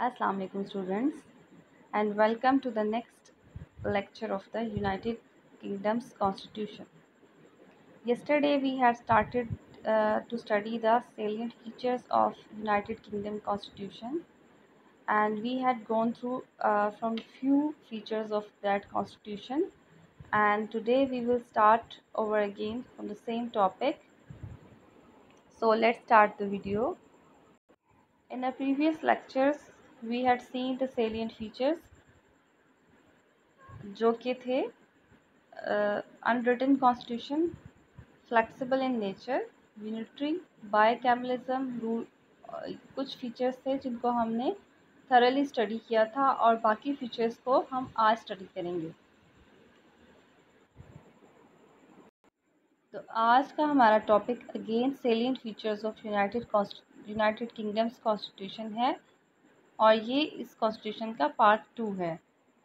Assalamu alaikum students, and welcome to the next lecture of the United Kingdom's Constitution. Yesterday we had started to study the salient features of United Kingdom Constitution, and we had gone through from few features of that constitution, and today we will start over again from the same topic. So let's start the video. In our previous lectures we had seen the salient features जो कि थे unwritten constitution, flexible in nature, unitary, bicameralism rule, कुछ features थे जिनको हमने thoroughly study किया था और बाकी फीचर्स को हम आज स्टडी करेंगे। तो आज का हमारा topic again salient features of United kingdoms constitution है और ये इस कॉन्स्टिट्यूशन का पार्ट 2 है,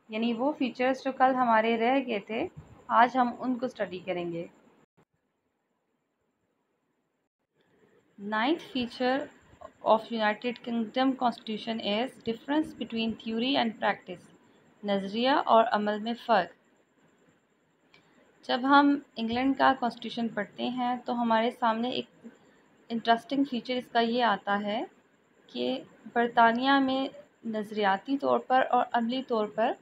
यानी वो फीचर्स जो कल हमारे रह गए थे आज हम उनको स्टडी करेंगे। Ninth feature of United kingdom constitution is difference between theory and practice, नज़रिया और अमल में फ़र्क। जब हम इंग्लैंड का कॉन्स्टिट्यूशन पढ़ते हैं तो हमारे सामने एक इंटरेस्टिंग फीचर इसका ये आता है कि बरतानिया में नज़रियाती तौर पर और अमली तौर पर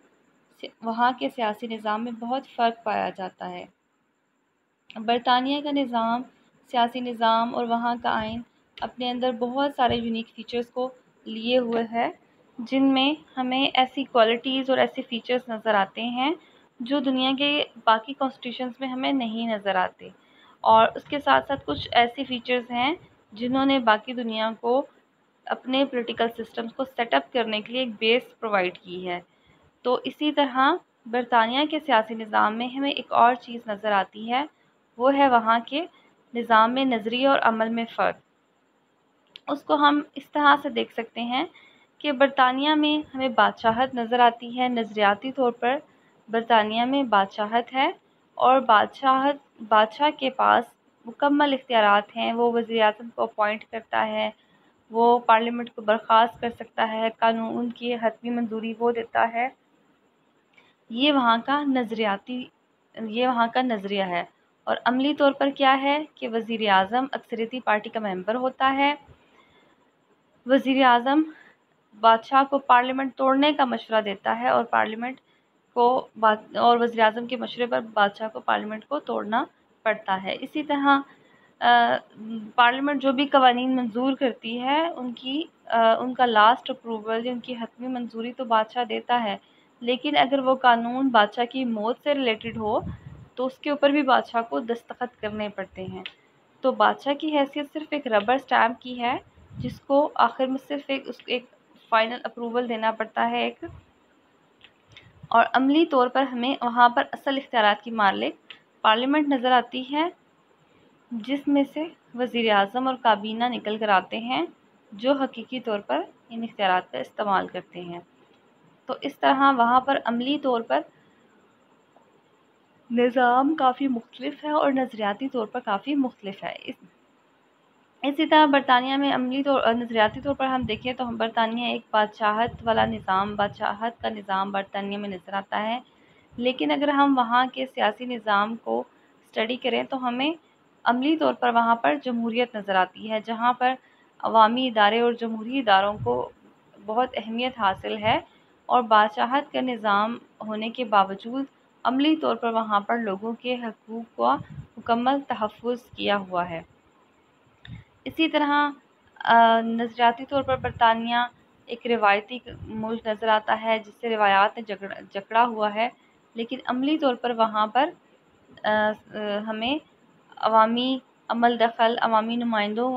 वहाँ के सियासी निज़ाम में बहुत फ़र्क पाया जाता है। बरतानिया का निज़ाम, सियासी निज़ाम और वहाँ का आइन अपने अंदर बहुत सारे यूनिक फ़ीचर्स को लिए हुए है, जिनमें हमें ऐसी क्वालिटीज़ और ऐसे फ़ीचर्स नज़र आते हैं जो दुनिया के बाकी कॉन्स्टिट्यूशंस में हमें नहीं नज़र आते। और उसके साथ साथ कुछ ऐसे फ़ीचर्स हैं जिन्होंने बाकी दुनिया को अपने पॉलिटिकल सिस्टम्स को सेटअप करने के लिए एक बेस प्रोवाइड की है। तो इसी तरह बरतानिया के सियासी निज़ाम में हमें एक और चीज़ नज़र आती है, वो है वहाँ के निज़ाम में नज़रिया और अमल में फ़र्क। उसको हम इस तरह से देख सकते हैं कि बरतानिया में हमें बादशाहत नज़र आती है, नज़रियाती तौर पर बरतानिया में बादशाहत है और बादशाह के पास मुकम्मल इख्तियारात हैं। वो वज़ीर-ए-आज़म को अपॉइंट करता है, वो पार्लियामेंट को बर्खास्त कर सकता है, कानून की हतमी मंजूरी वो देता है। ये वहाँ का नज़रिया है। और अमली तौर पर क्या है कि वज़ीर-ए-आज़म अक्सरियती पार्टी का मेंबर होता है। वज़ीर-ए-आज़म बादशाह को पार्लियामेंट तोड़ने का मशवरा देता है और वज़ीर-ए-आज़म के मशवरे पर बादशाह को पार्लियामेंट को तोड़ना पड़ता है। इसी तरह पार्लियामेंट जो भी कवानीन मंजूर करती है उनका लास्ट अप्रूवल या उनकी हतमी मंजूरी तो बादशाह देता है, लेकिन अगर वो कानून बादशाह की मौत से रिलेटेड हो तो उसके ऊपर भी बादशाह को दस्तखत करने पड़ते हैं। तो बादशाह की हैसियत सिर्फ एक रबर स्टैम्प की है, जिसको आखिर में सिर्फ एक फाइनल अप्रूवल देना पड़ता है एक। और अमली तौर पर हमें वहाँ पर असल इख्तियारात की मालिक पार्लियामेंट नज़र आती है, जिसमें से वज़ीर-ए-आज़म और काबीना निकल कर आते हैं जो हकीकी तौर पर इन इख्तियारात का इस्तेमाल करते हैं। तो इस तरह वहाँ पर अमली तौर पर निज़ाम काफ़ी मुख्तलिफ है और नज़रियाती तौर पर काफ़ी मुख्तलिफ है। इसी तरह बरतानिया में नज़रियाती तौर पर हम देखें तो बरतानिया एक बादशाहत का निज़ाम बरतानिया में नज़र आता है। लेकिन अगर हम वहाँ के सियासी निज़ाम को स्टडी करें तो हमें अमली तौर पर वहाँ पर जमहूरियत नज़र आती है, जहाँ पर अवामी इदारे और जमहूरी इदारों को बहुत अहमियत हासिल है और बादशाहत का निज़ाम होने के बावजूद अमली तौर पर वहाँ पर लोगों के हकूक़ का मुकम्मल तहफ़्फ़ुज़ किया हुआ है। इसी तरह नज़रियाती तौर पर बरतानिया एक रिवायती मुल्क नज़र आता है जिससे रिवायात ने जकड़ा हुआ है, लेकिन अमली तौर पर वहाँ पर हमें अवामी नुमाइंदों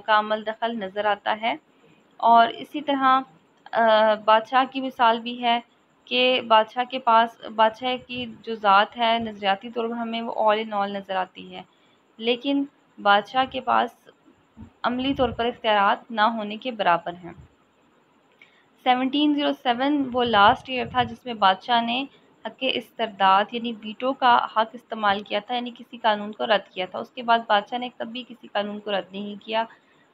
का अमल दखल नज़र आता है। और इसी तरह बादशाह की मिसाल भी है कि बादशाह की जो ज़ात है नज़रियाती तौर पर हमें वो ऑल इन ऑल नज़र आती है, लेकिन बादशाह के पास अमली तौर पर इख्तियारात ना होने के बराबर हैं। 1707 वो लास्ट ईयर था जिसमें बादशाह ने हक़ इस्तरदाद यानी वीटो का हक़ इस्तेमाल किया था, यानी किसी कानून को रद्द किया था। उसके बाद बादशाह ने कभी किसी कानून को रद्द नहीं किया।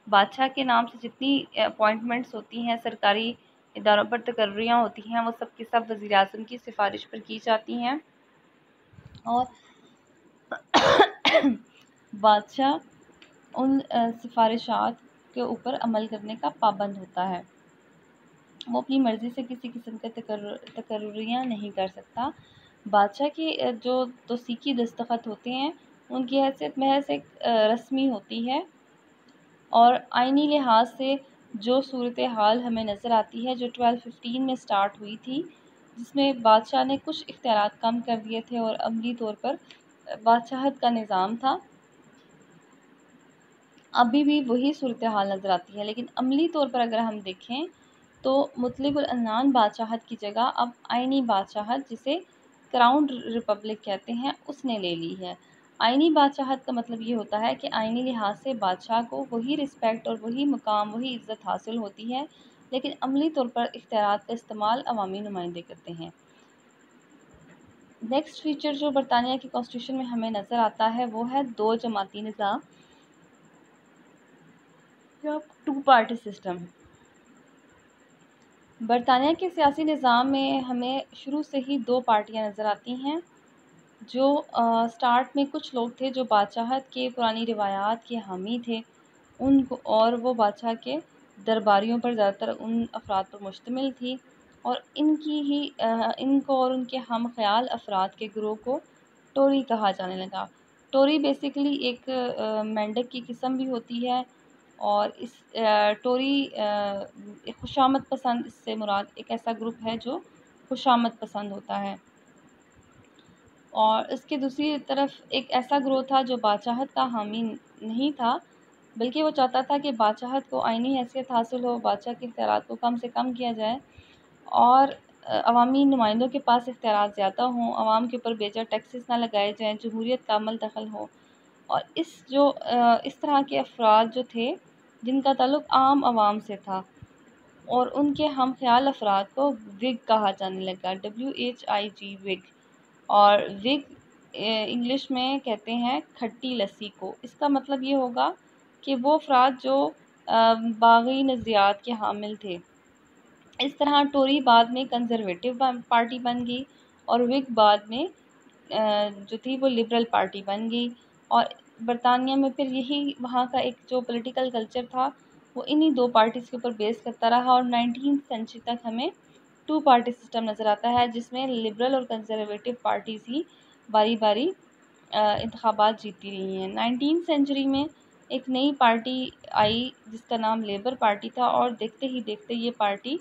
बादशाह के नाम से जितनी अपॉइंटमेंट्स होती हैं सरकारी इदारों पर तकर्रियाँ होती हैं वो सब की सब वज़ीर-ए-आज़म की सिफारिश पर की जाती हैं और बादशाह उन सिफारिशात के ऊपर अमल करने का पाबंद होता है। वो अपनी मर्ज़ी से किसी किस्म के तकर्रियाँ नहीं कर सकता। बादशाह की जो तौसीकी दस्तखत होते हैं उनकी हैसियत महज़ एक रस्मी होती है और आइनी लिहाज से जो सूरत हाल हमें नज़र आती है जो 1215 में स्टार्ट हुई थी, जिसमें बादशाह ने कुछ इख्तियारात कम कर दिए थे और अमली तौर पर बादशाहत का निज़ाम था, अभी भी वही सूरत हाल नज़र आती है। लेकिन अमली तौर पर अगर हम देखें तो मुतलिकुल अन्नान बादशाहत की जगह अब आइनी बादशाहत, जिसे क्राउन रिपब्लिक कहते हैं, उसने ले ली है। आइनी बादशाहत का मतलब ये होता है कि आइनी लिहाज से बादशाह को वही रिस्पेक्ट और वही मुकाम, वही इज़्ज़त हासिल होती है, लेकिन अमली तौर पर इख्तियारात का इस्तेमाल अवामी नुमाइंदे करते हैं। नेक्स्ट फीचर जो बरतानिया की कॉन्स्टिट्यूशन में हमें नज़र आता है वो है दो जमाती निज़ाम या टू पार्टी सिस्टम। बरतानिया के सियासी निज़ाम में हमें शुरू से ही दो पार्टियां नज़र आती हैं। जो स्टार्ट में कुछ लोग थे जो बादशाहत के पुरानी रिवायात के हामी थे उनको, और वो बादशाह के दरबारियों पर ज़्यादातर उन अफराद पर मुश्तमिल थी और इनको और उनके हम ख्याल अफराद के ग्रोह को टोरी कहा जाने लगा। टोरी बेसिकली एक मेंढक की किस्म भी होती है और इस टोरी एक खुशामद पसंद, इससे मुराद एक ऐसा ग्रुप है जो खुशामद पसंद होता है। और इसके दूसरी तरफ एक ऐसा ग्रोह था जो बादशाहत का हामी नहीं था, बल्कि वो चाहता था कि बादशाहत को आइनी हैसियत हासिल हो, बादशाह के इख्तियारात को कम से कम किया जाए और अवामी नुमाइंदों के पास इख्तियारात ज़्यादा हों, अवाम के ऊपर बेजा टैक्सेस ना लगाए जाएँ, जमहूरियत का अमल दखल हो। और इस तरह के अफराद जो थे जिनका ताल्लुक़ आम आवाम से था और उनके हम ख्याल अफराद को विग कहा जाने लगा, WHIG विग। और विग इंग्लिश में कहते हैं खट्टी लस्सी को। इसका मतलब ये होगा कि वो अफराद जो बागी नज़रियात के हामिल थे। इस तरह टोरी बाद में कंजर्वेटिव पार्टी बन गई और विग बाद में जो थी वो लिबरल पार्टी बन गई। और बरतानिया में फिर यही वहाँ का एक जो पॉलिटिकल कल्चर था वो इन्हीं दो पार्टीज़ के ऊपर बेस करता रहा और 19th सेंचुरी तक हमें टू पार्टी सिस्टम नज़र आता है, जिसमें लिबरल और कंजर्वेटिव पार्टीज़ ही बारी बारी इंतखाबात जीतती रही हैं। 19th सेंचुरी में एक नई पार्टी आई जिसका नाम लेबर पार्टी था और देखते ही देखते ये पार्टी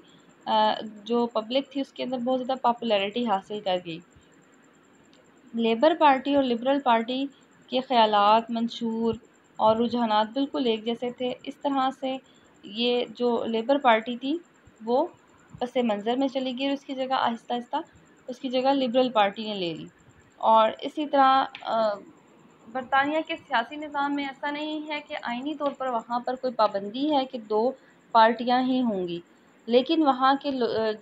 जो पब्लिक थी उसके अंदर बहुत ज़्यादा पॉपुलैरिटी हासिल कर गई। लेबर पार्टी और लिबरल पार्टी के ख़यालात, मंशूर और रुझानात बिल्कुल एक जैसे थे। इस तरह से ये जो लेबर पार्टी थी वो पस मंज़र में चली गई और उसकी जगह आहिस्ता आहिस्ता उसकी जगह लिबरल पार्टी ने ले ली। और इसी तरह बरतानिया के सियासी निज़ाम में ऐसा नहीं है कि आइनी तौर पर वहाँ पर कोई पाबंदी है कि दो पार्टियाँ ही होंगी, लेकिन वहाँ के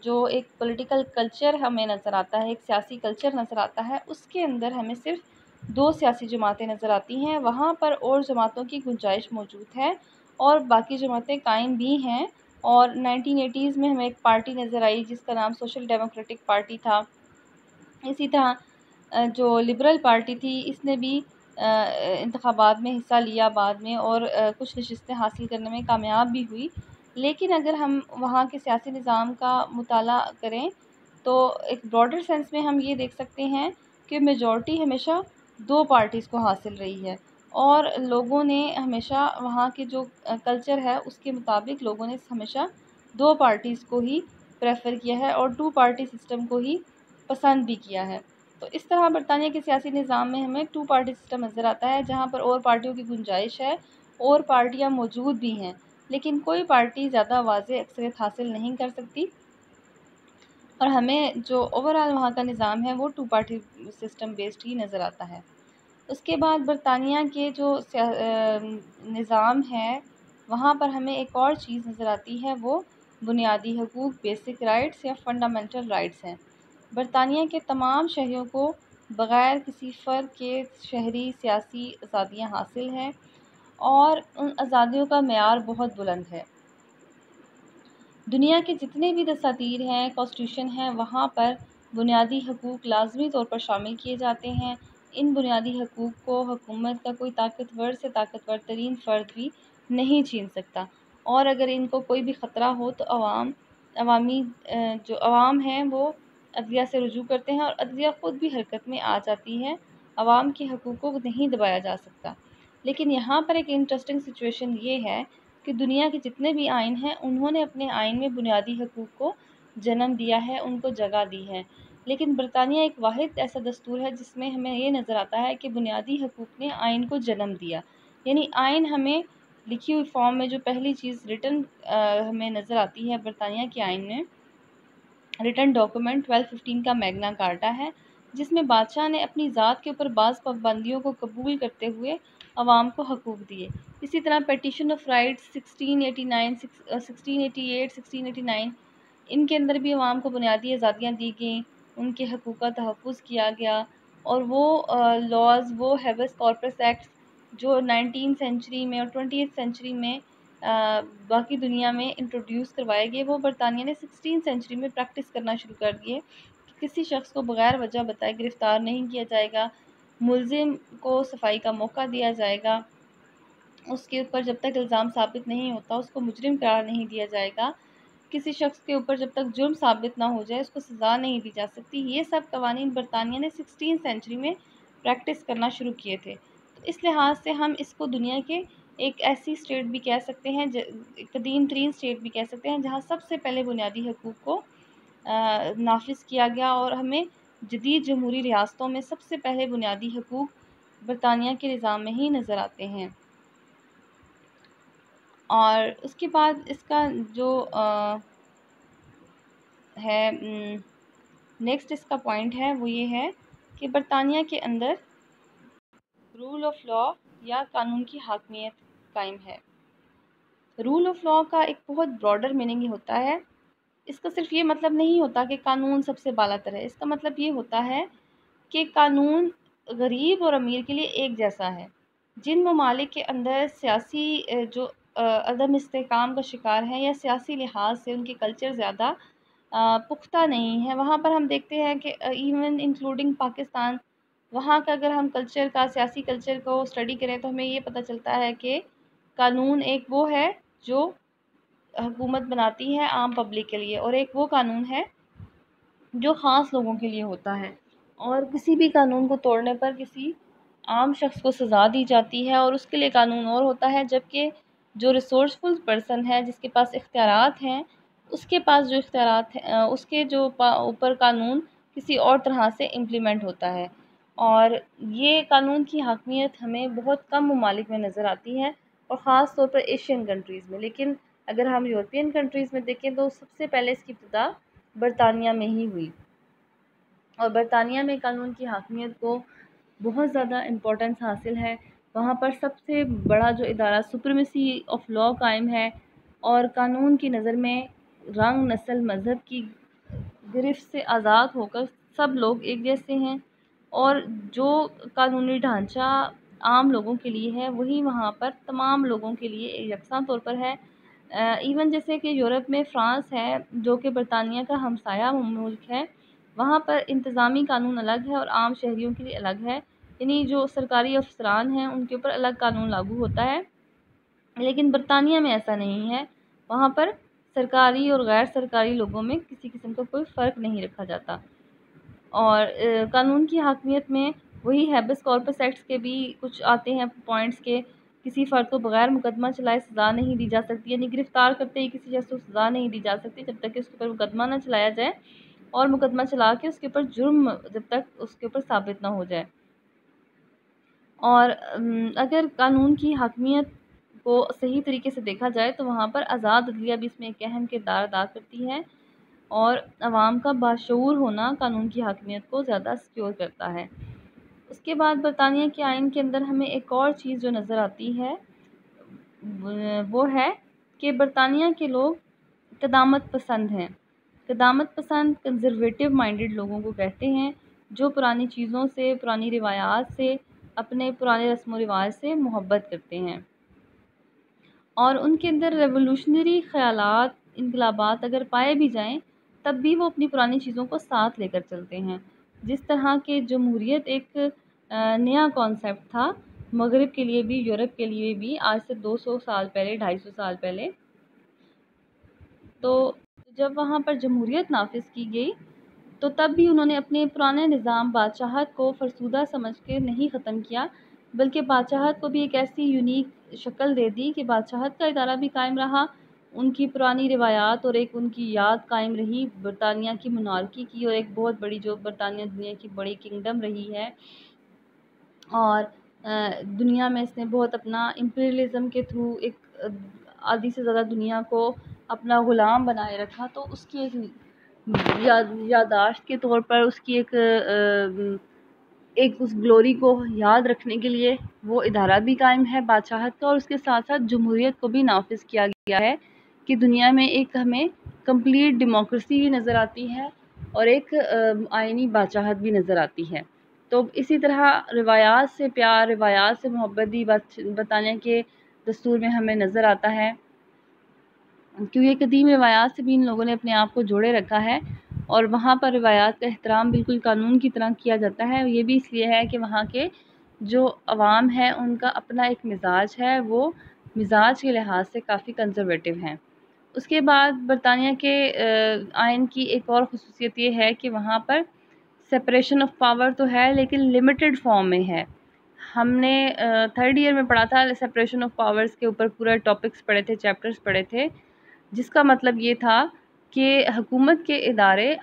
जो एक पॉलिटिकल कल्चर हमें नज़र आता है, एक सियासी कल्चर नज़र आता है, उसके अंदर हमें सिर्फ दो सियासी जमातें नज़र आती हैं। वहाँ पर और जमातों की गुंजाइश मौजूद है और बाकी जमातें कायम भी हैं। और 1980s में हमें एक पार्टी नज़र आई जिसका नाम सोशल डेमोक्रेटिक पार्टी था। इसी तरह जो लिबरल पार्टी थी इसने भी इंतखाबात में हिस्सा लिया बाद में और कुछ नशिस्तें हासिल करने में कामयाब भी हुई। लेकिन अगर हम वहाँ के सियासी निज़ाम का मुताला करें तो एक ब्रॉडर सेंस में हम ये देख सकते हैं कि मेजॉरिटी हमेशा दो पार्टीज़ को हासिल रही है और लोगों ने हमेशा वहाँ के जो कल्चर है उसके मुताबिक लोगों ने हमेशा दो पार्टीज़ को ही प्रेफर किया है और टू पार्टी सिस्टम को ही पसंद भी किया है। तो इस तरह बरतानिया के सियासी निज़ाम में हमें टू पार्टी सिस्टम नज़र आता है जहाँ पर और पार्टियों की गुंजाइश है और पार्टियाँ मौजूद भी हैं, लेकिन कोई पार्टी ज़्यादा वाज़ेह अक्सरियत हासिल नहीं कर सकती और हमें जो ओवरऑल वहाँ का निज़ाम है वो टू पार्टी सिस्टम बेस्ड ही नज़र आता है। उसके बाद बरतानिया के जो निज़ाम है वहाँ पर हमें एक और चीज़ नज़र आती है, वो बुनियादी हकूक़, बेसिक राइट्स या फंडामेंटल राइट्स हैं। बरतानिया के तमाम शहरियों को बग़ैर किसी फ़र्क के शहरी सियासी आज़ादियाँ हासिल हैं और उन आज़ादियों का मेयार बहुत बुलंद है। दुनिया के जितने भी दसातीर हैं, कॉन्स्टिट्यूशन हैं, वहाँ पर बुनियादी हकूक़ लाज़मी तौर पर शामिल किए जाते हैं। इन बुनियादी हकूक़ को हुकूमत का कोई ताकतवर से ताकतवर तरीन फ़र्द भी नहीं छीन सकता, और अगर इनको कोई भी ख़तरा हो तो जो अवाम हैं वो अदलिया से रुजू करते हैं, और अदलिया ख़ुद भी हरकत में आ जाती है। अवाम के हकूक़ को नहीं दबाया जा सकता। लेकिन यहाँ पर एक इंटरेस्टिंग सिचुएशन ये है कि दुनिया के जितने भी आइन हैं, उन्होंने अपने आइन में बुनियादी हकूक़ को जन्म दिया है, उनको जगह दी है। लेकिन बरतानिया एक वाहिद ऐसा दस्तूर है जिसमें हमें ये नज़र आता है कि बुनियादी हकूक़ ने आइन को जन्म दिया। यानी आइन हमें लिखी हुई फॉर्म में जो पहली चीज़ रिटन हमें नज़र आती है बरतानिया के आइन में, रिटन डॉक्यूमेंट 1215 का मैग्ना कार्टा है, जिसमें बादशाह ने अपनी ज़ात के ऊपर बाज़ पाबंदियों को कबूल करते हुए अवाम को हकूक़ दिए। इसी तरह पेटिशन ऑफ राइट्स 1689, 1688, 1689, इनके अंदर भी अवाम को बुनियादी आज़ादियाँ दी गईं, उनके हकूक़ का तहफ़्फ़ुज़ किया गया, और वो लॉज़, वो हेबस कॉर्पस एक्ट्स जो 19th सेंचुरी में और 20th सेंचुरी में बाकी दुनिया में इंट्रोड्यूस करवाए गए, वो बरतानिया ने 16th सेंचुरी में प्रैक्टिस करना शुरू कर दिए कि किसी शख्स को बग़ैर वजह बताए गिरफ़्तार नहीं किया जाएगा, मुल्ज़िम को सफाई का मौका दिया जाएगा, उसके ऊपर जब तक इल्ज़ाम साबित नहीं होता उसको मुजरिम करार नहीं दिया जाएगा, किसी शख्स के ऊपर जब तक जुर्म साबित ना हो जाए उसको सज़ा नहीं दी जा सकती। ये सब कवानीन बरतानिया ने 16th सेंचुरी में प्रैक्टिस करना शुरू किए थे। तो इस लिहाज से हम इसको दुनिया के एक ऐसी स्टेट भी कह सकते हैं, कदीम तरीन स्टेट भी कह सकते हैं, जहाँ सबसे पहले बुनियादी हकूक़ को नाफिज किया गया, और हमें जदीद जमहूरी रियासतों में सबसे पहले बुनियादी हकूक़ बरतानिया के निज़ाम में ही नज़र आते हैं। और उसके बाद इसका जो है नेक्स्ट इसका पॉइंट है वो ये है कि बरतानिया के अंदर रूल ऑफ लॉ या कानून की हाकमियत कायम है। रूल ऑफ लॉ का एक बहुत ब्रॉडर मीनिंग होता है। इसका सिर्फ ये मतलब नहीं होता कि कानून सबसे बालातर है। इसका मतलब ये होता है कि कानून गरीब और अमीर के लिए एक जैसा है। जिन ममालिक के अंदर सियासी जो अदम इस्तेहकाम का शिकार हैं या सियासी लिहाज से उनके कल्चर ज़्यादा पुख्ता नहीं है, वहाँ पर हम देखते हैं कि इवन इंक्लूडिंग पाकिस्तान, वहाँ का अगर हम कल्चर का, सियासी कल्चर को स्टडी करें तो हमें ये पता चलता है कि कानून एक वो है जो हुकूमत बनाती है आम पब्लिक के लिए, और एक वो कानून है जो ख़ास लोगों के लिए होता है, और किसी भी कानून को तोड़ने पर किसी आम शख्स को सज़ा दी जाती है, और उसके लिए कानून और होता है। जबकि जो रिसोर्सफुल पर्सन है, जिसके पास इख्तियारात हैं, उसके पास जो इख्तियारात हैं उसके जो ऊपर कानून किसी और तरह से इम्प्लीमेंट होता है। और ये कानून की हाकमियत हमें बहुत कम ममालिक में नज़र आती है, और ख़ास तौर पर एशियन कंट्रीज़ में। लेकिन अगर हम यूरोपियन कंट्रीज़ में देखें तो सबसे पहले इसकी इब्तिदा बरतानिया में ही हुई, और बरतानिया में कानून की हाकमियत को बहुत ज़्यादा इम्पोर्टेंस हासिल है। वहाँ पर सबसे बड़ा जो इदारा सुप्रीमेसी ऑफ लॉ कायम है, और कानून की नज़र में रंग, नस्ल, मज़हब की गिरफ्त से आज़ाद होकर सब लोग एक जैसे हैं, और जो कानूनी ढांचा आम लोगों के लिए है वही वहाँ पर तमाम लोगों के लिए यकसा तौर पर है। इवन जैसे कि यूरोप में फ़्रांस है जो कि बरतानिया का हमसाया मुल्क है, वहाँ पर इंतज़ामी कानून अलग है और आम शहरियों के लिए अलग है। यानी जो सरकारी अफसरान हैं उनके ऊपर अलग कानून लागू होता है। लेकिन बरतानिया में ऐसा नहीं है, वहाँ पर सरकारी और गैर सरकारी लोगों में किसी किस्म का कोई फ़र्क नहीं रखा जाता। और कानून की हाकमियत में वही हैबस कॉर्पस एक्ट्स के भी कुछ आते हैं पॉइंट्स के, किसी फ़र्द को बग़ैर मुकदमा चलाए सज़ा नहीं दी जा सकती, यानी गिरफ़्तार करते ही किसी शख्स को सज़ा नहीं दी जा सकती जब तक कि उसके ऊपर मुकदमा ना चलाया जाए, और मुकदमा चला के उसके ऊपर जुर्म जब तक उसके ऊपर साबित ना हो जाए। और अगर कानून की हाकमियत को सही तरीके से देखा जाए तो वहाँ पर आज़ाद अदलिया भी इसमें एक अहम किरदार अदा करती है, और आवाम का बाशऊर होना कानून की हाकमियत को ज़्यादा सिक्योर करता है। उसके बाद बरतानिया के आइन के अंदर हमें एक और चीज़ जो नज़र आती है वो है कि बरतानिया के लोग क़दामत पसंद हैं। क़दामत पसंद कंज़र्वेटिव माइंडेड लोगों को कहते हैं, जो पुरानी चीज़ों से, पुरानी रिवायात से, अपने पुराने रस्म व रिवाज से मोहब्बत करते हैं, और उनके अंदर रेवोल्यूशनरी ख़यालात इनकलाबात अगर पाए भी जाएं तब भी वो अपनी पुरानी चीज़ों को साथ लेकर चलते हैं। जिस तरह के जमहूरियत एक नया कॉन्सेप्ट था मगरिब के लिए भी, यूरोप के लिए भी, आज से 200 साल पहले, 250 साल पहले। तो जब वहाँ पर जमहूरियत नाफिज की गई तो तब भी उन्होंने अपने पुराने निज़ाम बादशाहत को फरसुदा समझ के नहीं ख़त्म किया, बल्कि बादशाहत को भी एक ऐसी यूनिक शक्ल दे दी कि बादशाहत का इदारा भी कायम रहा, उनकी पुरानी रिवायात और एक उनकी याद कायम रही बरतानिया की मोनार्की की, और एक बहुत बड़ी जो बरतानिया दुनिया की बड़ी किंगडम रही है। और दुनिया में इसने बहुत अपना इम्पीरियलिज़म के थ्रू एक आधी से ज़्यादा दुनिया को अपना ग़ुलाम बनाए रखा। तो उसकी एक याददाश्त के तौर पर उसकी एक उस ग्लोरी को याद रखने के लिए वो इदारा भी कायम है बादशाहत का, और उसके साथ साथ जमहूरियत को भी नाफिज किया गया है कि दुनिया में एक हमें कंप्लीट डेमोक्रेसी भी नज़र आती है और एक आइनी बादशाहत भी नज़र आती है। तो इसी तरह रिवायात से प्यार, रिवायात से मोहब्बत भी बताने के दस्तूर में हमें नज़र आता है, क्योंकि कदीम रिवायात से भी इन लोगों ने अपने आप को जोड़े रखा है और वहाँ पर रिवायात का एहतराम बिल्कुल कानून की तरह किया जाता है। ये भी इसलिए है कि वहाँ के जो अवाम है उनका अपना एक मिजाज है, वो मिजाज के लिहाज से काफ़ी कंजर्वेटिव हैं। उसके बाद बरतानिया के आइन की एक और ख़ुसूसियत ये है कि वहाँ पर सेपरेशन ऑफ पावर तो है लेकिन लिमिटेड फॉर्म में है। हमने थर्ड ईयर में पढ़ा था सेपरेशन ऑफ पावर्स के ऊपर पूरा टॉपिक्स पढ़े थे, चैप्टर्स पढ़े थे, जिसका मतलब ये था कि हुकूमत के इदारे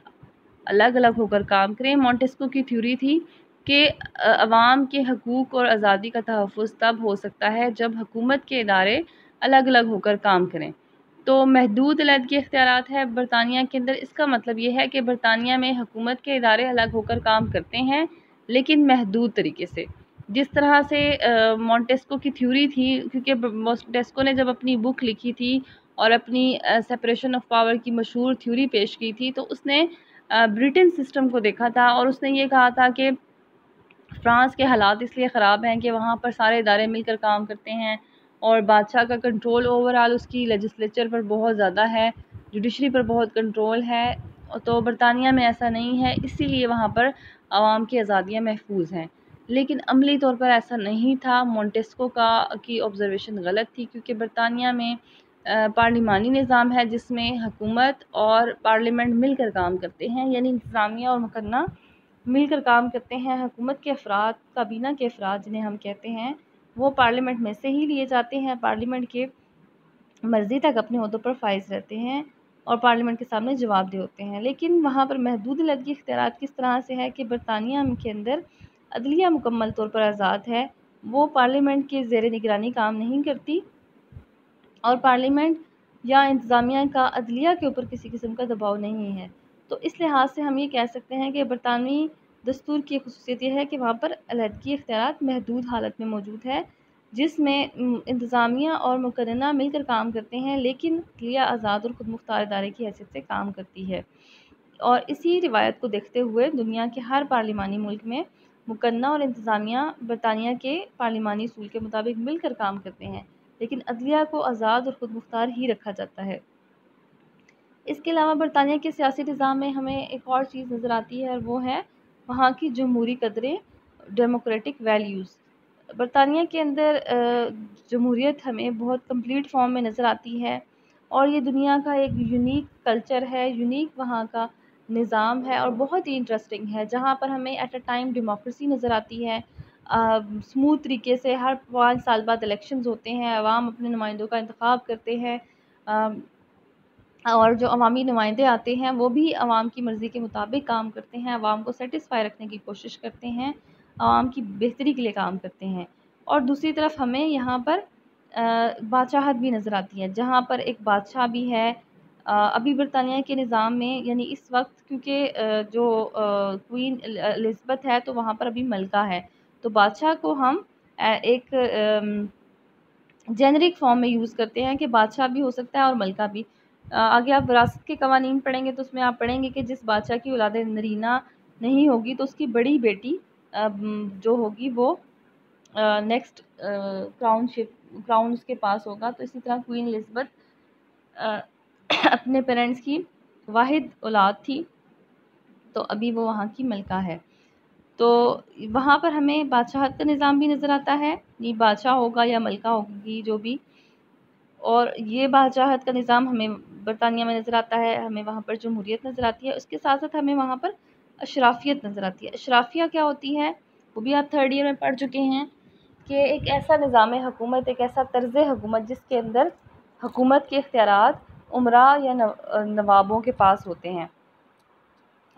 अलग अलग होकर काम करें। मॉन्टेस्क्यू की थ्योरी थी कि अवाम के हकूक़ और आज़ादी का तहफ़्फ़ुज़ तब हो सकता है जब हुकूमत के इदारे अलग अलग होकर काम करें। तो महदूद अलहदगी इख्तियारात है बरतानिया के अंदर। इसका मतलब ये है कि बरतानिया में हुकूमत के इदारे अलग होकर काम करते हैं लेकिन महदूद तरीके से। जिस तरह से मॉन्टेस्क्यू की थ्योरी थी, क्योंकि मॉन्टेस्क्यू ने जब अपनी बुक लिखी थी और अपनी सेपरेशन ऑफ पावर की मशहूर थ्योरी पेश की थी, तो उसने ब्रिटेन सिस्टम को देखा था और उसने ये कहा था कि फ़्रांस के हालात इसलिए ख़राब हैं कि वहाँ पर सारे इदारे मिलकर काम करते हैं और बादशाह का कंट्रोल ओवरऑल उसकी लेजिस्लेचर पर बहुत ज़्यादा है, जुडिशरी पर बहुत कंट्रोल है। तो बरतानिया में ऐसा नहीं है, इसीलिए वहाँ पर आवाम की आज़ादियाँ महफूज हैं। लेकिन अमली तौर पर ऐसा नहीं था। मॉन्टेस्क्यू की ऑब्ज़र्वेशन गलत थी, क्योंकि बरतानिया में पार्लिमानी निज़ाम है जिसमें हुकूमत और पार्लियामेंट मिलकर काम करते हैं, यानी इंतज़ामिया और मुकन्ना मिलकर काम करते हैं। हुकूमत के अफराद, काबीना के अफराद जिन्हें हम कहते हैं, वो पार्लियामेंट में से ही लिए जाते हैं, पार्लियामेंट के मर्ज़ी तक अपने ओहदों पर फाइज रहते हैं और पार्लियामेंट के सामने जवाबदेह होते हैं। लेकिन वहाँ पर महदूद अलहदगी इख्तियारात किस तरह से है कि बरतानिया के अंदर अदलिया मुकम्मल तौर पर आज़ाद है, वो पार्लियामेंट के ज़ेर निगरानी काम नहीं करती और पार्लियामेंट या इंतज़ामिया का अदलिया के ऊपर किसी किस्म का दबाव नहीं है। तो इस लिहाज से हम ये कह सकते हैं कि बरतानवी दस्तूर की ख़ुसूसियत ये है कि वहाँ पर अलहदगी इख्तियारात महदूद हालत में मौजूद है, जिसमें इंतज़ामिया और मुकर्रना मिलकर काम करते हैं, लेकिन अदलिया आज़ाद और ख़ुद मुख्तार इदारे की हैसियत से काम करती है। और इसी रिवायत को देखते हुए दुनिया के हर पार्लिमानी मुल्क में मुकन्ना और इंतज़ामिया बरतानिया के पार्लिमानी असूल के मुताबिक मिलकर काम करते हैं, लेकिन अदलिया को आज़ाद और ख़ुद मुख्तार ही रखा जाता है। इसके अलावा बरतानिया के सियासी निज़ाम में हमें एक और चीज़ नज़र आती है और वो है वहाँ की जमहूरी कदरें, डेमोक्रेटिक वैल्यूज़। बरतानिया के अंदर जमहूरियत हमें बहुत कंप्लीट फॉर्म में नज़र आती है और ये दुनिया का एक यूनिक कल्चर है, यूनिक वहाँ का निज़ाम है और बहुत ही इंटरेस्टिंग है, जहाँ पर हमें एट अ टाइम डेमोक्रेसी नज़र आती है। स्मूथ तरीके से हर 5 साल बाद इलेक्शंस होते हैं, अवाम अपने नुमाइंदों का इंतखाब करते हैं और जो अवामी नुमाइंदे आते हैं वो भी अवाम की मर्ज़ी के मुताबिक काम करते हैं, अवाम को सेटिस्फाई रखने की कोशिश करते हैं, अवाम की बेहतरी के लिए काम करते हैं। और दूसरी तरफ हमें यहाँ पर बादशाहत भी नज़र आती है, जहाँ पर एक बादशाह भी है। अभी बरतानिया के निज़ाम में यानी इस वक्त, क्योंकि जो क्वीन एलिज़ाबेथ है तो वहाँ पर अभी मलका है, तो बादशाह को हम एक जेनेरिक फॉर्म में यूज़ करते हैं कि बादशाह भी हो सकता है और मलका भी। आगे आप विरासत के कवानीन पढ़ेंगे तो उसमें आप पढ़ेंगे कि जिस बादशाह की औलाद नरीना नहीं होगी तो उसकी बड़ी बेटी जो होगी वो नेक्स्ट क्राउन उसके पास होगा। तो इसी तरह क्वीन एलिज़ाबेथ अपने पेरेंट्स की वाहिद औलाद थी, तो अभी वो वहाँ की मलका है। तो वहाँ पर हमें बादशाहत का निज़ाम भी नज़र आता है, ये बादशाह होगा या मलका होगी जो भी, और ये बादशाहत का निज़ाम हमें बरतानिया में नज़र आता है, हमें वहाँ पर जमहूरियत नज़र आती है। उसके साथ साथ हमें वहाँ पर अशराफियत नज़र आती है। अशराफिया क्या होती है वो भी आप थर्ड ईयर में पढ़ चुके हैं कि एक ऐसा निज़ाम हुकूमत, एक ऐसा तर्ज़ हुकूमत जिसके अंदर हुकूमत के इख्तियारात उमरा या नवाबों के पास होते हैं।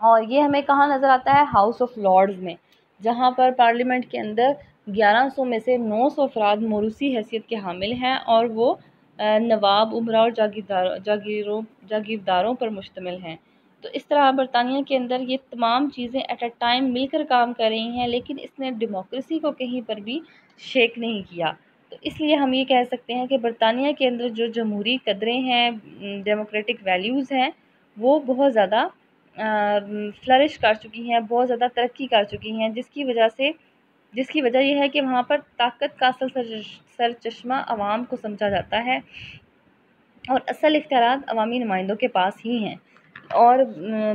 और ये हमें कहाँ नज़र आता है? हाउस ऑफ लॉर्ड्स में, जहाँ पर पार्लियामेंट के अंदर 1100 में से 900 अफराद मोरूसी हैसियत के हामिल हैं और वो नवाब, उमरा और जागीरदारों पर मुश्तमिल हैं। तो इस तरह बरतानिया के अंदर ये तमाम चीज़ें एट अ टाइम मिलकर काम कर रही हैं, लेकिन इसने डेमोक्रेसी को कहीं पर भी शेक नहीं किया। तो इसलिए हम ये कह सकते हैं कि बरतानिया के अंदर जो जमहूरी कदरें हैं, डेमोक्रेटिक वैल्यूज़ हैं, वो बहुत ज़्यादा फ्लरिश कर चुकी हैं, बहुत ज़्यादा तरक्की कर चुकी हैं, जिसकी वजह यह है कि वहाँ पर ताकत का असल सरचश्मा अवाम को समझा जाता है और असल इख्तियारात अवामी नुमाइंदों के पास ही हैं। और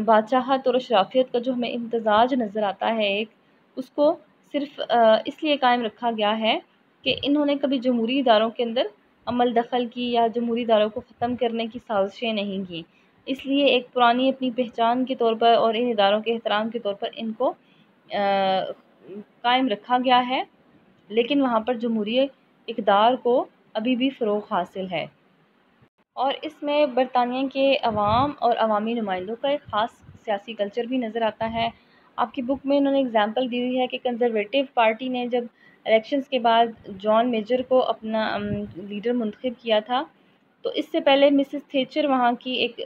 बादशाहत और अशराफियत का जो हमें इम्तजाज नज़र आता है एक, उसको सिर्फ इसलिए कायम रखा गया है कि इन्होंने कभी जमहूरी इदारों के अंदर अमल दखल की या जमहूरी इदारों को ख़त्म करने की साजिशें नहीं की। इसलिए एक पुरानी अपनी पहचान के तौर पर और इन इदारों के एहतराम के तौर पर इनको कायम रखा गया है, लेकिन वहाँ पर जमहूरी इक़दार को अभी भी फ़रोग़ हासिल है। और इसमें बरतानिया के अवाम और अवामी नुमाइंदों का एक ख़ास सियासी कल्चर भी नज़र आता है। आपकी बुक में इन्होंने एग्ज़ाम्पल दी हुई है कि कंज़र्वेटिव पार्टी ने जब इलेक्शंस के बाद जॉन मेजर को अपना लीडर मुंतखब किया था, तो इससे पहले मिसेस थेचर वहाँ की एक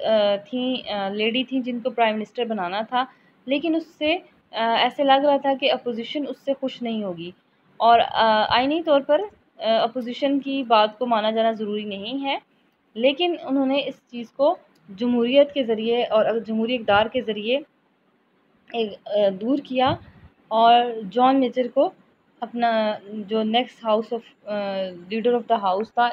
लेडी थी जिनको प्राइम मिनिस्टर बनाना था, लेकिन उससे ऐसे लग रहा था कि अपोजिशन उससे खुश नहीं होगी, और आईनी तौर पर अपोजिशन की बात को माना जाना ज़रूरी नहीं है, लेकिन उन्होंने इस चीज़ को जमहूरियत के ज़रिए और जमहूरी इक़दार के ज़रिए दूर किया और जॉन मेजर को अपना जो next house of leader of the house था,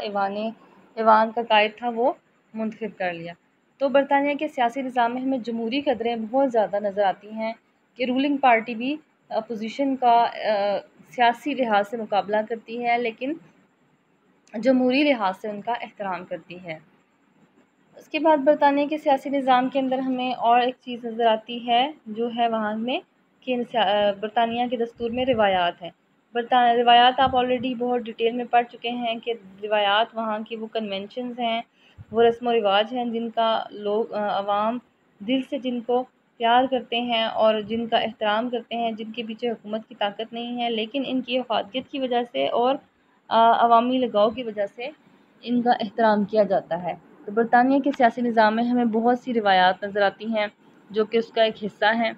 ईवान का कायद था, वो मुंतखब कर लिया। तो बरतानिया के सियासी निज़ाम में हमें जमहूरी कदरें बहुत ज़्यादा नज़र आती हैं कि रूलिंग पार्टी भी अपोजिशन का सियासी लिहाज से मुकाबला करती है, लेकिन जमहूरी लिहाज से उनका एहतराम करती है। उसके बाद बरतानिया के सियासी निज़ाम के अंदर हमें और एक चीज़ नज़र आती है, जो है वहाँ में कि बरतानिया के दस्तूर में रिवायात हैं। रिवायात आप ऑलरेडी बहुत डिटेल में पढ़ चुके हैं कि रिवायात वहाँ की वो कन्वेंशंस हैं, वो रस्म व रिवाज हैं जिनका लोग अवाम दिल से जिनको प्यार करते हैं और जिनका एहतराम करते हैं, जिनके पीछे हुकूमत की ताकत नहीं है, लेकिन इनकी अफादियत की वजह से और अवामी लगाव की वजह से इनका एहतराम किया जाता है। तो बरतानिया के सियासी निज़ाम में हमें बहुत सी रिवायात नज़र आती हैं जो कि उसका एक हिस्सा हैं,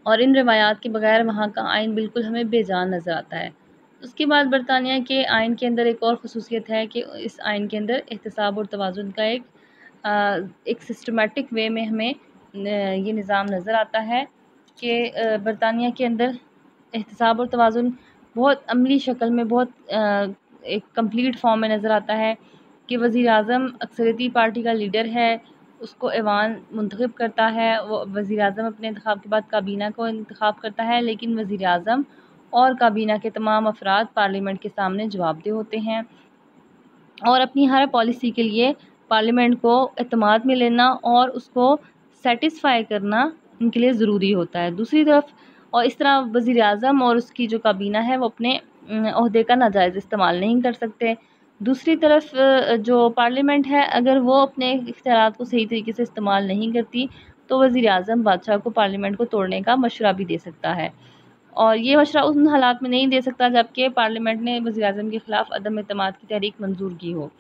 और इन रिवायात के बगैर वहाँ का आइन बिल्कुल हमें बेजान नज़र आता है। उसके बाद बरतानिया के आइन के अंदर एक और ख़ुसूसियत है कि इस आइन के अंदर एहतसाब और तवाज़ुन का एक सिस्टमेटिक वे में हमें ये निज़ाम नज़र आता है कि बरतानिया के अंदर एहतसाब और तवाज़ुन बहुत अमली शक्ल में, बहुत एक कंप्लीट फॉर्म में नज़र आता है कि वज़ीर-ए-आज़म अक्सरियती पार्टी का लीडर है, उसको ऐवान मुंतखब करता है। वो वज़ीर-ए-आज़म अपने इंतखाब के बाद काबीना को इंतखाब करता है, लेकिन वज़ीर-ए-आज़म और काबीना के तमाम अफराद पार्लियामेंट के सामने जवाबदेह होते हैं और अपनी हर पॉलिसी के लिए पार्लियामेंट को एतमाद में लेना और उसको सेटिस्फाई करना इनके लिए ज़रूरी होता है। दूसरी तरफ और इस तरह वज़ीर-ए-आज़म और उसकी जो काबीना है वो अपने ओहदे का नाजायज़ इस्तेमाल नहीं कर सकते। दूसरी तरफ जो पार्लियामेंट है, अगर वो अपने इख्तियारात को सही तरीके से इस्तेमाल नहीं करती तो वज़ीर-ए-आज़म बादशाह को पार्लियामेंट को तोड़ने का मशवरा भी दे सकता है, और ये मशवरा उन हालात में नहीं दे सकता जबकि पार्लियामेंट ने वज़ीर-ए-आज़म के ख़िलाफ़ अदम एतमाद की तहरीक मंजूर की हो।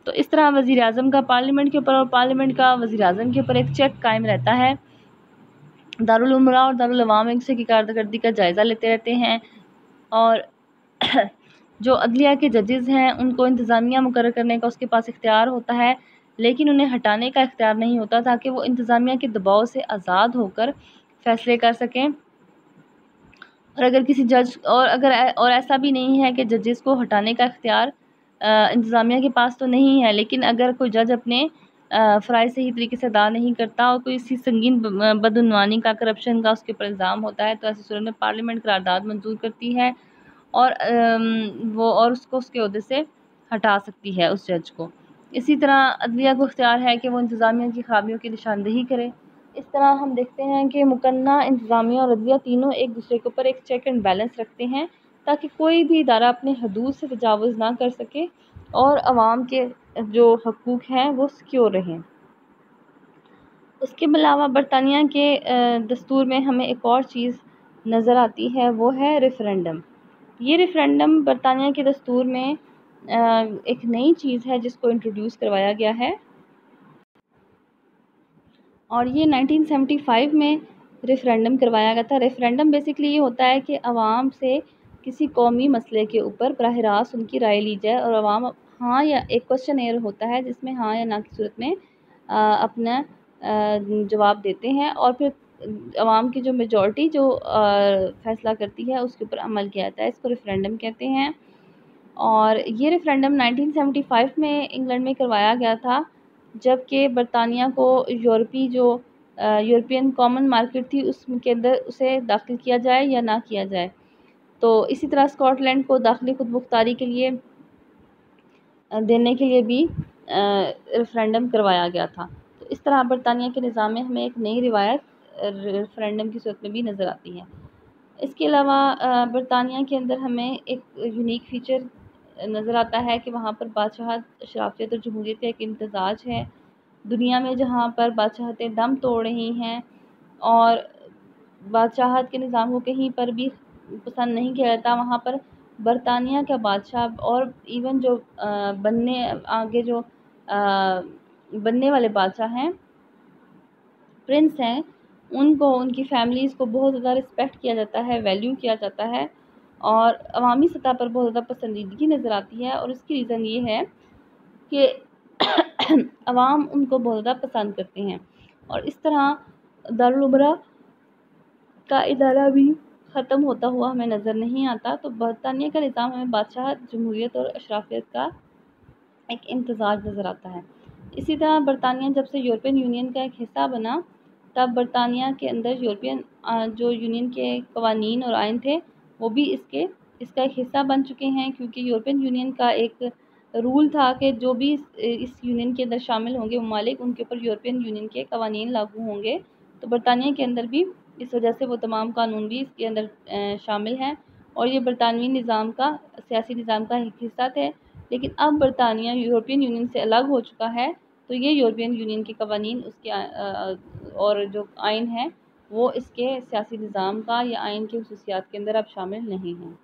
तो इस तरह वज़ीर-ए-आज़म का पार्लियामेंट के ऊपर और पार्लियामेंट का वज़ीर-ए-आज़म के ऊपर एक चेक कायम रहता है। दारुल उमरा और दारुल अवाम इनसे की कारकर्दगी का जायज़ा लेते रहते हैं, और जो अदलिया के जजेस हैं उनको इंतज़ामिया मुकर्रर करने का उसके पास इख्तियार होता है, लेकिन उन्हें हटाने का इख्तियार नहीं होता, ताकि वो इंतज़ामिया के दबाव से आज़ाद होकर फ़ैसले कर सकें। और अगर किसी जज और ऐसा भी नहीं है कि जजेस को हटाने का इख्तियार इंतज़ामिया के पास तो नहीं है, लेकिन अगर कोई जज अपने फ़राइज़ सही तरीके से अदा नहीं करता और कोई इसी संगीन बदउनवानी का, करप्शन का उसके ऊपर इल्ज़ाम होता है, तो ऐसी सूरत में पार्लियामेंट करारदाद मंजूर करती है और वो और उसको उसके ओहदे से हटा सकती है उस जज को। इसी तरह अदलिया को इख्तियार है कि वो इंतज़ामिया की ख़ामियों की निशानदेही करे। इस तरह हम देखते हैं कि मुकन्ना, इंतज़ामिया और अदलिया तीनों एक दूसरे के ऊपर एक चेक एंड बैलेंस रखते हैं ताकि कोई भी इदारा अपने हदूद से तजावुज़ ना कर सके और आवाम के जो हकूक़ हैं वो सिक्योर रहें। उसके अलावा बरतानिया के दस्तूर में हमें एक और चीज़ नज़र आती है, वो है रेफ़रेंडम। ये रेफ़रेंडम बरतानिया के दस्तूर में एक नई चीज़ है जिसको इंट्रोड्यूस करवाया गया है और ये 1975 में रेफ़रेंडम करवाया गया था। रेफ़रेंडम बेसिकली ये होता है कि आवाम से किसी कौमी मसले के ऊपर बराह रास्त उनकी राय ली जाए और आवाम हाँ या एक क्वेश्चनेयर होता है जिसमें हाँ या ना की सूरत में अपना जवाब देते हैं और फिर आवाम की जो मेजॉरिटी जो फ़ैसला करती है उसके ऊपर अमल किया जाता है। इसको रेफ़रेंडम कहते हैं और ये रेफ़रेंडम 1975 में इंग्लैंड में करवाया गया था, जबकि बरतानिया को यूरोपियन कॉमन मार्केट थी उसके अंदर उसे दाखिल किया जाए या ना किया जाए। तो इसी तरह स्कॉटलैंड को दाखिली खुदमुख्तारी के लिए देने के लिए भी रेफ़रेंडम करवाया गया था। तो इस तरह बरतानिया के निज़ाम में हमें एक नई रिवायत रेफ़रेंडम की सूरत में भी नज़र आती है। इसके अलावा बरतानिया के अंदर हमें एक यूनिक फ़ीचर नज़र आता है कि वहाँ पर बादशाहत, शराफ़ियत और जमहूरियत का एक इम्तिज़ाज है। दुनिया में जहाँ पर बादशाहतें दम तोड़ रही हैं और बादशाहत के निज़ाम को कहीं पर भी पसंद नहीं किया जाता, वहाँ पर बरतानिया का बादशाह और इवन जो बनने वाले बादशाह हैं, प्रिंस हैं, उनको उनकी फ़ैमिलीज़ को बहुत ज़्यादा रिस्पेक्ट किया जाता है, वैल्यू किया जाता है और अवामी सतह पर बहुत ज़्यादा पसंदीदगी नज़र आती है और इसकी रीज़न ये है कि अवाम उनको बहुत ज़्यादा पसंद करते हैं और इस तरह दारुल उमरा का इदारा भी ख़त्म होता हुआ हमें नज़र नहीं आता। तो बरतानिया का निज़ाम हमें बादशाहत, जमहूरियत और अशराफियत का एक इम्तिज़ाज नज़र आता है। इसी तरह बरतानिया जब से यूरोपियन यूनियन का एक हिस्सा बना, तब बरतानिया के अंदर जो यूनियन के कवानीन और आइन थे, वो भी इसका एक हिस्सा बन चुके हैं क्योंकि यूरोपियन यूनियन का एक रूल था कि जो भी इस यूनियन के अंदर शामिल होंगे ममालिक, उनके ऊपर यूरोपियन यूनियन के कवानीन लागू होंगे। तो बरतानिया के अंदर भी इस वजह से वो तमाम कानून भी इसके अंदर शामिल हैं और ये बरतानवी निज़ाम का, सियासी निज़ाम का एक हिस्सा थे। लेकिन अब बरतानिया यूरोपियन यूनियन से अलग हो चुका है, तो ये यूरोपियन यूनियन के कवानीन और जो आइन है वो इसके सियासी निज़ाम का या आइन की ख़ुसूसियात के अंदर अब शामिल नहीं हैं।